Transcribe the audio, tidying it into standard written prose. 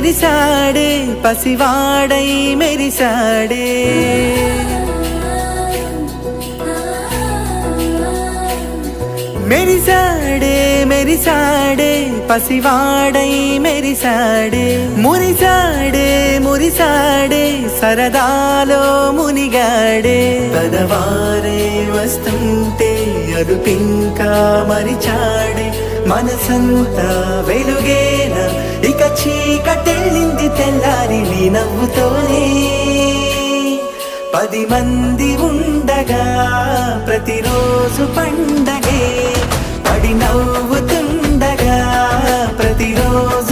మెరిసాడే పసివాడై మెరిసాడే మెరిసాడే మెరిసాడే పసివాడై మెరిసాడే మురిసాడే మురిసాడే సరదాలో మునిగాడే పదవారే వస్తుంటే అరుపింకా మరిచాడే మనసంతా వెలుగేన ఇక చీకటెళ్ళింది తెల్లారి నీ నవ్వుతోనే 10 మంది ఉండగా ప్రతిరోజు పండగే పడి నవ్వుతుండగా ప్రతిరోజు